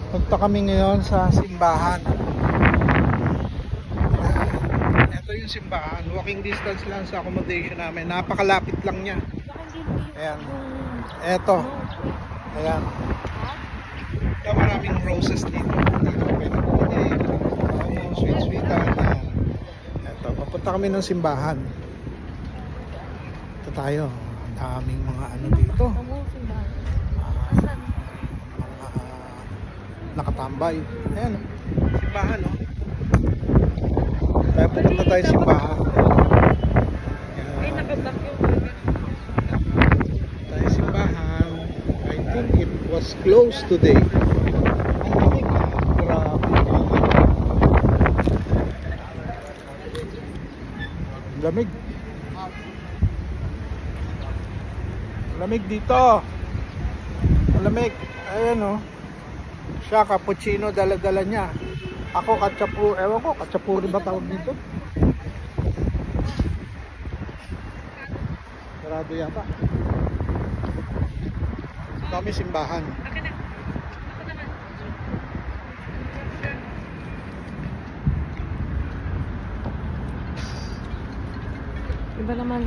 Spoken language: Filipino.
Punta kami ngayon sa simbahan. Ito yung simbahan. Walking distance lang sa accommodation namin. Napakalapit lang niya. Ayan. Ito. Ayan. Ito maraming roses dito. Dito pwede pwede. Sweet-sweetan. Ayan. Ito. Papunta kami ng simbahan. Ito tayo. Ang daming mga ano dito. Nakatambay. Ayan, simbahan, no? Kaya pupunta tayo sa simbahan. Ay, nakablock yung Tayo simbahan. I think it was closed today. Ang lamig. Grabe. Ang lamig. Lamig dito. Ang lamig. Ayan, no? Siya, cappuccino, dala-dala niya. Ako, katsapu, ewan ko, katsapuri ba tawag nito? Sarado yata. Kami simbahan. Akin na. Ako naman. Iba naman.